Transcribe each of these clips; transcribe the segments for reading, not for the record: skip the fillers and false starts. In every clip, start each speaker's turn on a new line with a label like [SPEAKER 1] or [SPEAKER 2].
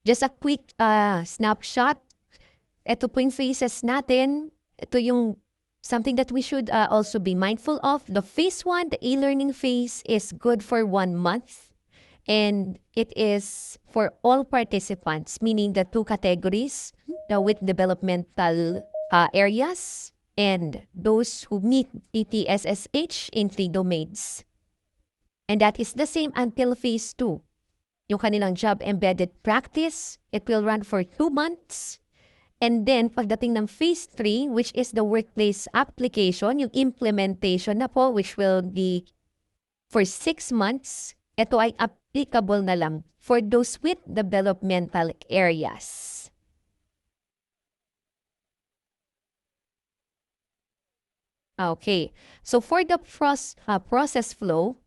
[SPEAKER 1] Just a quick snapshot. Ito po yung phases natin. Ito yung something that we should also be mindful of. The phase 1, the e-learning phase, is good for 1 month. And it is for all participants, meaning the 2 categories, the with developmental areas and those who meet PTSSH in 3 domains. And that is the same until phase 2. Yung kanilang job-embedded practice, it will run for 2 months. And then, pagdating ng phase 3, which is the workplace application, yung implementation na po, which will be for 6 months, ito ay applicable na lang for those with developmental areas. Okay. So, for the process flow,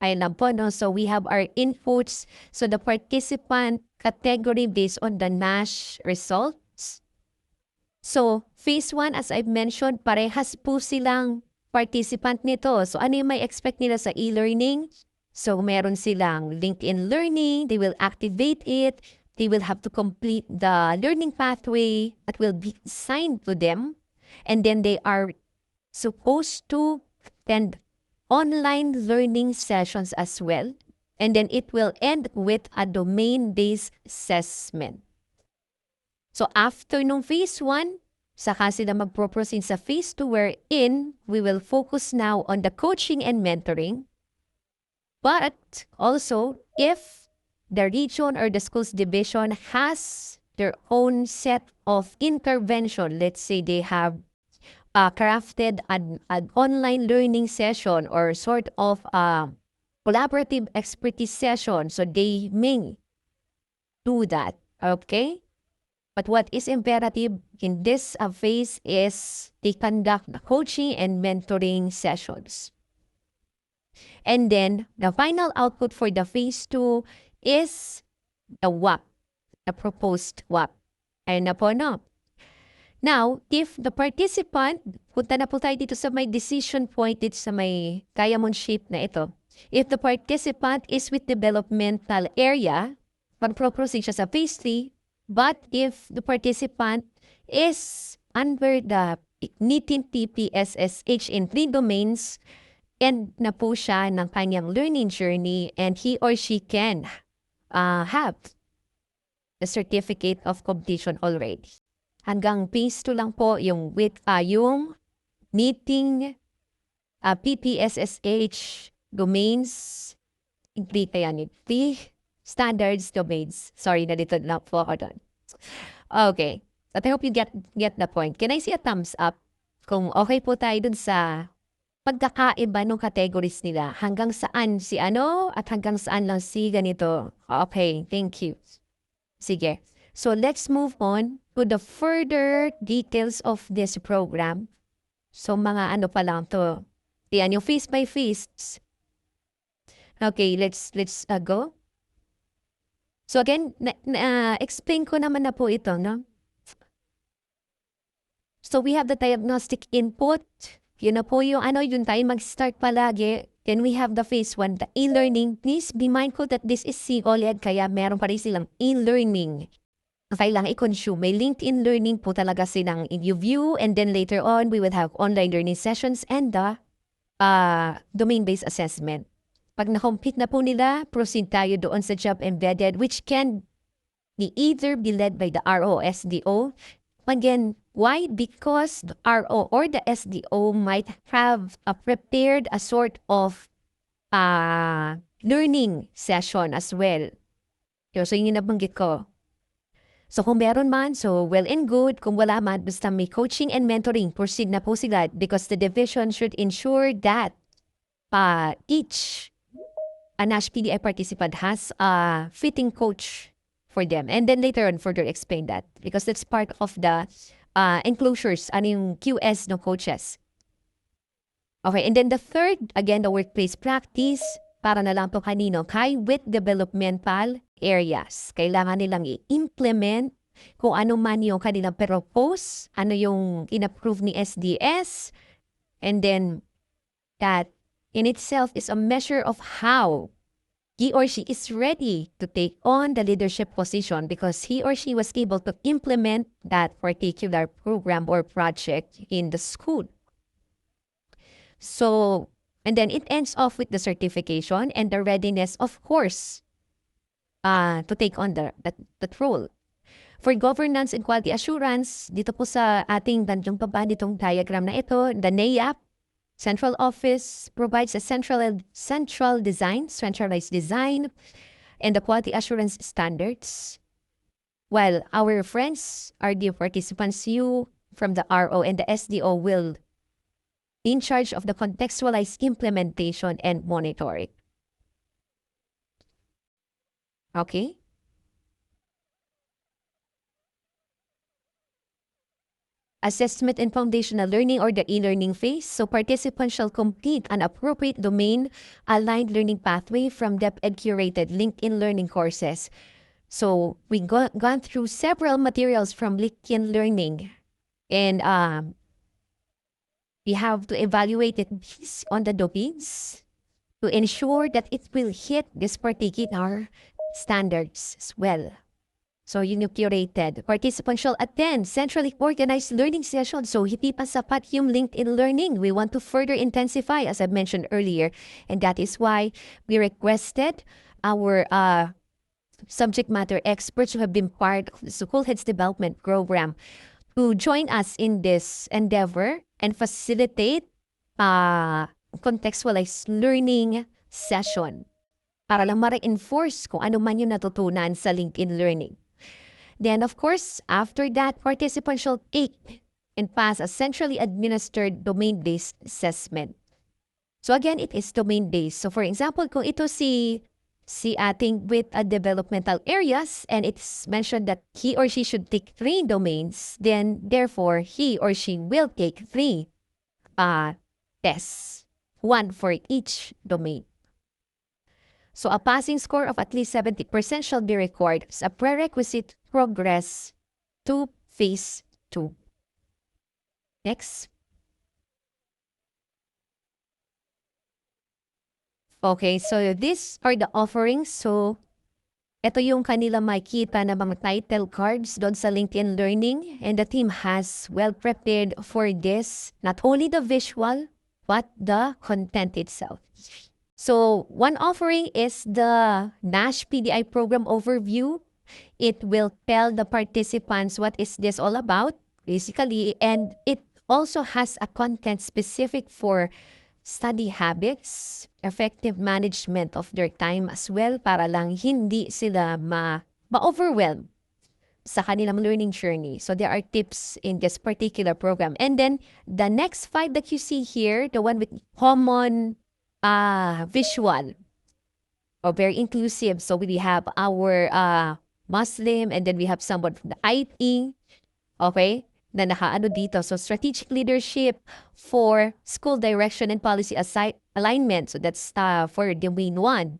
[SPEAKER 1] ayun lang po, no? So, we have our inputs. So, the participant category based on the NASH results. So, phase 1, as I've mentioned, parehas po silang participant nito. So, ano yung may expect nila sa e-learning? So, meron silang LinkedIn Learning. They will activate it. They will have to complete the learning pathway that will be assigned to them. And then they are supposed to attend online learning sessions as well. And then it will end with a domain-based assessment. So after nung phase 1, saka sila mag-proceed sa phase 2 wherein we will focus now on the coaching and mentoring. But also, if the region or the school's division has their own set of intervention, let's say they have crafted an online learning session or sort of collaborative expertise session, so they may do that, okay? But what is imperative in this phase is they conduct the coaching and mentoring sessions. And then, the final output for the phase 2 is the WAP, the proposed WAP. Ayun na po, no? Now, if the participant, punta na po tayo dito sa may decision point, dito sa may diamond shape na ito. If the participant is with developmental area, mag-proceed siya sa phase 3. But if the participant is under the NITIN TPSSH in 3 domains, end na po siya ng kanyang learning journey and he or she can have the certificate of completion already. Hanggang phase 2 lang po yung with yung meeting PPSSH domains, hindi kaya ni standards domains. Sorry, nalito na po ako doon. Okay. But I hope you get the point. Can I see a thumbs up kung okay po tayo dun sa pagkakaiba ng categories nila? Hanggang saan si ano at hanggang saan lang si ganito? Okay, thank you. Sige. So let's move on to the further details of this program. So mga ano pa lang to. Yan yung phase by phase. Okay, let's go. So again, explain ko naman na po ito, no? So we have the diagnostic input. Yun na po yung ano, yun tayo mag-start palagi. Then we have the phase 1, the e-learning. Please be mindful that this is COLED, kaya meron pa rin silang e-learning. Kailangan i-consume. May LinkedIn Learning po talaga silang you view, and then later on, we will have online learning sessions and the domain-based assessment. Pag na-complete na po nila, proceed tayo doon sa job embedded, which can be either be led by the RO or SDO. Again, why? Because the RO or the SDO might have prepared a sort of learning session as well. So, yun yung nabanggit ko. So, kung meron man, so well and good. Kung wala man, basta may coaching and mentoring, proceed na po sila because the division should ensure that each NASH PDI participant has a fitting coach for them. And then later on, further explain that because that's part of the enclosures, ano yung QS ng coaches. Okay, and then the third, again, the workplace practice, para na lang po kanino, kay with developmental areas. Kailangan nilang i-implement kung ano man yung kanilang propose, ano yung in-approve ni SDS, and then that in itself is a measure of how he or she is ready to take on the leadership position because he or she was able to implement that particular program or project in the school. So, and then it ends off with the certification and the readiness, of course, to take on that role. For governance and quality assurance, dito po sa ating tanjong baba, ditong diagram na ito, the NAAP, Central Office, provides a centralized design, and the quality assurance standards. While our friends, RDO participants, you from the RO and the SDO will be in charge of the contextualized implementation and monitoring. Okay? Assessment and foundational learning or the e-learning phase. So participants shall complete an appropriate domain-aligned learning pathway from depth and curated LinkedIn learning courses. So we gone through several materials from LinkedIn learning, and we have to evaluate it based on the domains to ensure that it will hit this particular standards as well. So yun yung curated. Participants shall attend centrally organized learning sessions. So hindi pa sapat yung LinkedIn learning. We want to further intensify, as I mentioned earlier. And that is why we requested our subject matter experts who have been part of the School Heads Development Program to join us in this endeavor and facilitate contextualized learning session para lang ma-reinforce kung ano man yung natutunan sa LinkedIn learning. Then, of course, after that, participants shall take and pass a centrally administered domain-based assessment. So again, it is domain-based. So for example, kung ito si ating with a developmental areas and it's mentioned that he or she should take 3 domains, then therefore, he or she will take 3 tests, 1 for each domain. So a passing score of at least 70% shall be required as a prerequisite progress to phase 2. Next. Okay, so these are the offerings. So ito yung kanila makikita na mga title cards doon sa LinkedIn Learning, and the team has well prepared for this, not only the visual, but the content itself. So one offering is the NASH PDI program overview. It will tell the participants what is this all about, basically, and it also has a content specific for study habits, effective management of their time as well, para lang hindi sila ma-overwhelm sa kanilang learning journey. So there are tips in this particular program. And then the next 5 that you see here, the one with common visual or very inclusive. So we have our Muslim, and then we have someone from the IT, okay, na nakaano dito. So strategic leadership for school direction and policy alignment. So that's for domain 1.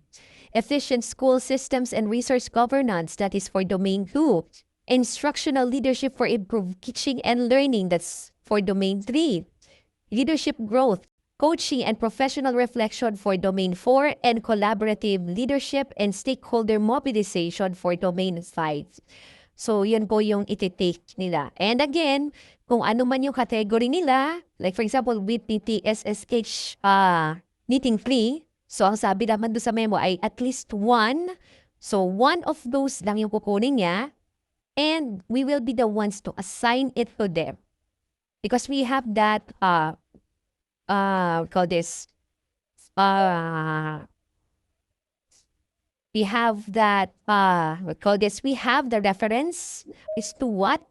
[SPEAKER 1] Efficient school systems and resource governance. That is for domain 2. Instructional leadership for improved teaching and learning. That's for domain 3. Leadership growth, coaching and professional reflection for domain 4, and collaborative leadership and stakeholder mobilization for domain 5. So, yun po yung iti-take nila. And again, kung ano man yung category nila, like for example, with TTSSH knitting 3, so ang sabi naman doon sa memo ay at least 1. So, 1 of those lang yung kukunin niya, and we will be the ones to assign it to them. Because we have that, we call this, we have that, we have the reference as to what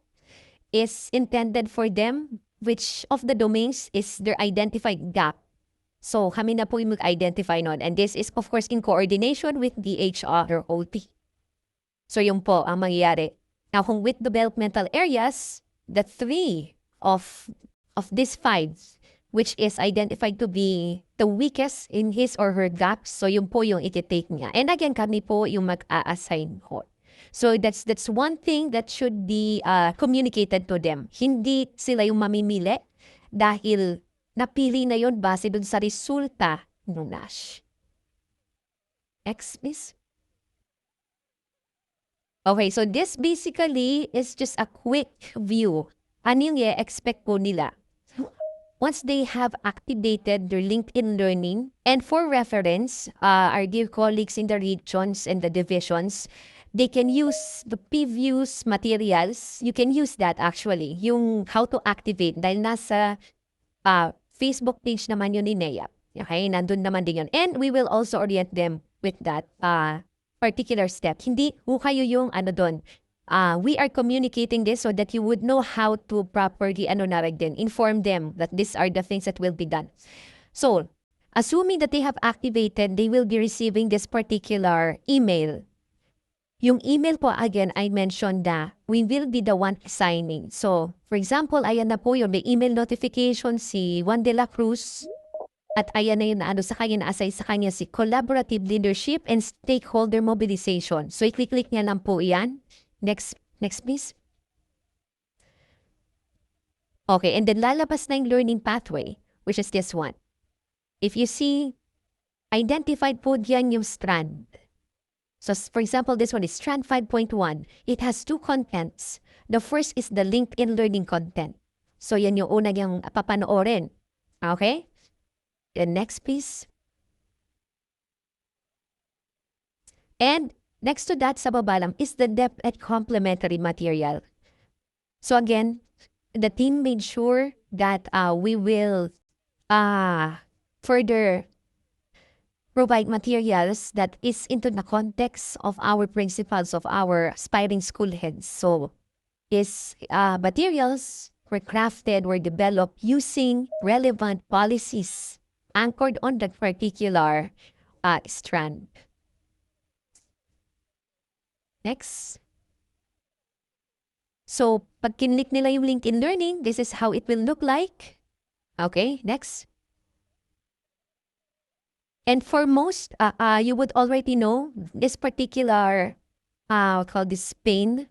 [SPEAKER 1] is intended for them, which of the domains is their identified gap. So, kami na po yung mag-identify nun. And this is, of course, in coordination with the HR or OT. So, yun po ang mangyayari. Now, kung with developmental areas, the 3 of these 5, which is identified to be the weakest in his or her gaps, so yun po yung iti-take niya. And again, kami po yung mag-a-assign ko. So that's one thing that should be communicated to them. Hindi sila yung mamimili dahil napili na yun base dun sa resulta ng NASH. Next, please. Okay, so this basically is just a quick view. Ano yung i-expect po nila? Once they have activated their LinkedIn Learning, and for reference, our dear colleagues in the regions and the divisions, they can use the previous materials. You can use that actually, yung how to activate, dahil nasa Facebook page naman yun ni Nea. Okay, nandun naman din yun. And we will also orient them with that particular step. Hindi ho kayo yung ano doon. We are communicating this so that you would know how to properly inform them that these are the things that will be done. So, assuming that they have activated, they will be receiving this particular email. Yung email po, again, I mentioned na we will be the one signing. So, for example, ayan na po yun. May email notification si Juan de la Cruz. At ayan na yun na sa kanya, na-assign sa kanya si Collaborative Leadership and Stakeholder Mobilization. So, i-click niya lang po yan. Next please. Okay, and then lalabas na yung learning pathway, which is this one. If you see, identified po diyan yung strand. So, for example, this one is strand 5.1. It has two contents. The first is the LinkedIn learning content. So, yan yung una niyang papanoorin. Okay? Then next, please. And next to that, sa baba lang, is the depth and complementary material. So again, the team made sure that we will further provide materials that is into the context of our principles, of our aspiring school heads. So, materials were crafted, were developed using relevant policies anchored on that particular strand. Next. So, pag kinlik nila yung LinkedIn Learning, this is how it will look like. Okay, next. And for most, you would already know this particular, called this pane,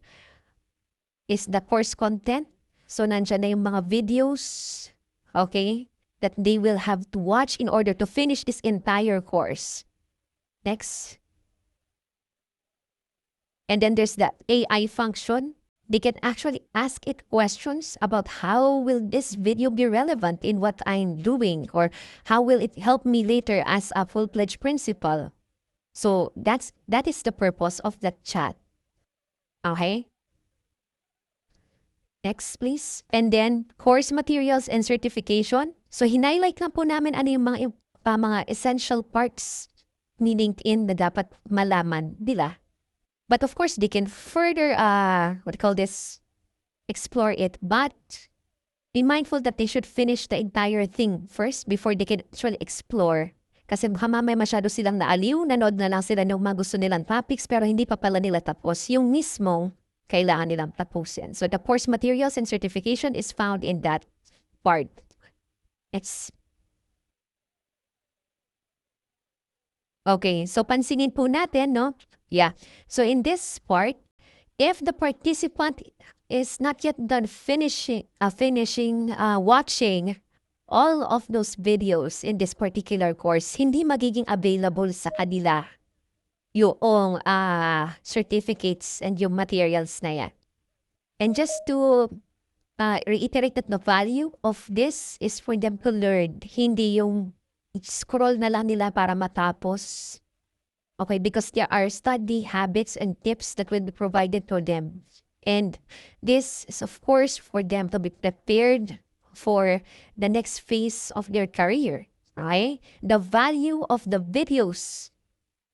[SPEAKER 1] is the course content. So, nandyan na yung mga videos, okay, that they will have to watch in order to finish this entire course. Next. And then there's the AI function. They can actually ask it questions about how will this video be relevant in what I'm doing, or how will it help me later as a full-fledged principal. So that is the purpose of that chat. Okay? Next, please. And then, course materials and certification. So, hinighlight lang po namin ano yung mga essential parts ni LinkedIn na dapat malaman nila. But of course, they can further, explore it. But be mindful that they should finish the entire thing first before they can actually explore. Kasi mamaya masyado silang naaliw, nanood na lang sila ng mga gusto nilang topics, pero hindi pa pala nila tapos yung mismong kailangan nilang tapusin. So the course materials and certification is found in that part. Next. Okay, so pansinin po natin, no? Yeah. So in this part, if the participant is not yet done watching all of those videos in this particular course, hindi magiging available sa kanila yung certificates and yung materials na yan. And just to reiterate that the value of this is for them to learn, hindi yung scroll na lang nila para matapos. Okay, because there are study habits and tips that will be provided to them. And this is, of course, for them to be prepared for the next phase of their career. Okay? The value of the videos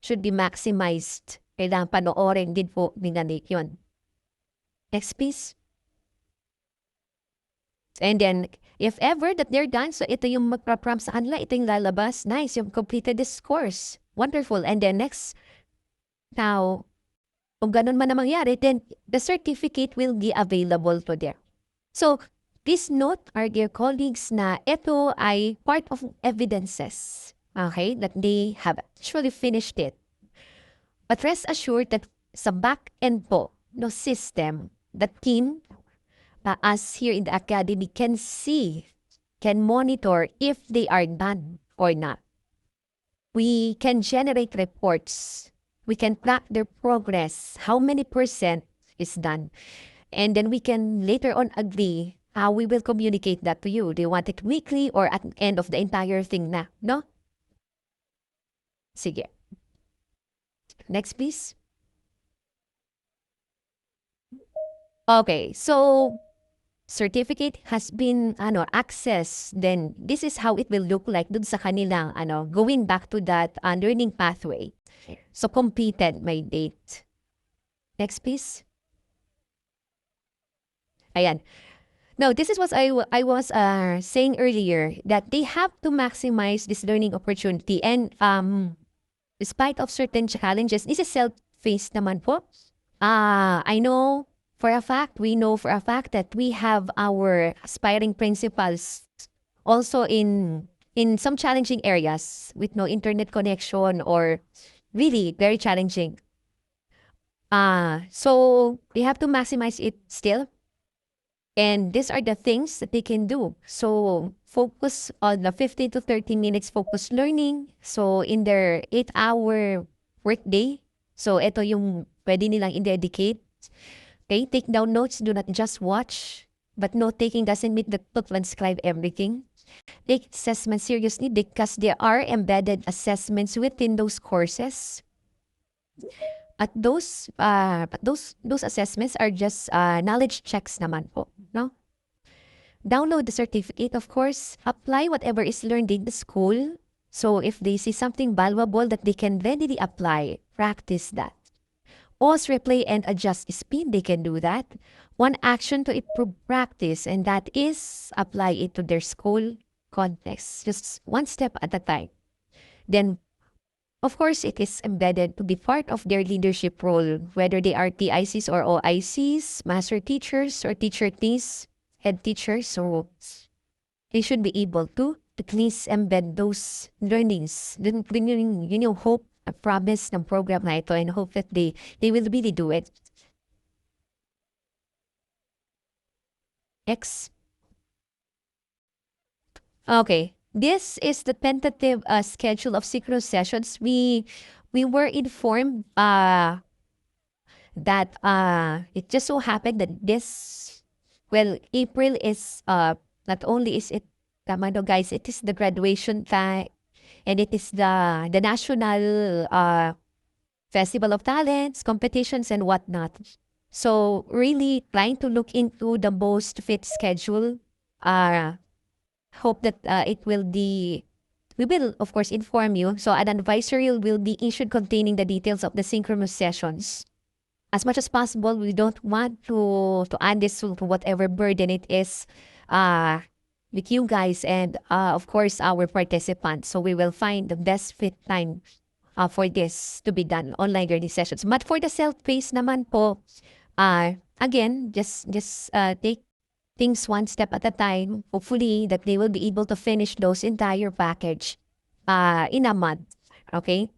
[SPEAKER 1] should be maximized. Kailangan panoorin din po nila yun. Next, please. And then, if ever that they're done, so ito yung magpa-prompt sa kanila, ito yung lalabas. Nice, you've completed this course. Wonderful. And then next, now, kung ganun man na mangyari, then the certificate will be available to them. So, please note, our dear colleagues, na ito ay part of evidences, okay, that they have actually finished it. But rest assured that sa back-end po no system, the team, us here in the academy can monitor if they are done or not. We can generate reports. We can track their progress, how many percent is done. And then we can later on agree how we will communicate that to you. Do you want it weekly or at the end of the entire thing na? No? Sige. Next, please. Okay, so certificate has been access, then this is how it will look like dun sa kanilang going back to that learning pathway. So completed my date. Next, please. Ayan. Now, this is what I was saying earlier, that they have to maximize this learning opportunity. And despite of certain challenges, this is self-faced naman po. I know for a fact, we know for a fact that we have our aspiring principals also in some challenging areas with no internet connection or really very challenging. So they have to maximize it still. And these are the things that they can do. So focus on the 15 to 30 minutes focused learning. So in their 8-hour workday, so ito yung pwede nilang i-dedicate. Okay, take down notes. Do not just watch. But note taking doesn't mean that to transcribe everything. Take assessment seriously because there are embedded assessments within those courses. At those assessments are just knowledge checks naman po, no? Download the certificate, of course. Apply whatever is learned in the school. So if they see something valuable that they can readily apply, practice that. Pause, replay, and adjust speed. They can do that. One action to improve practice, and that is apply it to their school context. Just one step at a time. Then, of course, it is embedded to be part of their leadership role, whether they are TICs or OICs, master teachers or teacher Ts, head teachers. So they should be able to at least embed those learnings. Then hope, a promise ng program na ito, and hope that they will really do it. X. Okay. This is the tentative schedule of synchronous sessions. We were informed that it just so happened that April is not only is it tama no guys, it is the graduation time and it is the national festival of talents, competitions and whatnot. So really trying to look into the most fit schedule. Hope that we will, of course, inform you. So an advisory will be issued containing the details of the synchronous sessions. As much as possible, we don't want to add this to whatever burden it is with you guys and, of course, our participants. So we will find the best fit time for this to be done, online learning sessions. But for the self-paced naman po, again, just take things one step at a time. Hopefully that they will be able to finish those entire package in a month. Okay?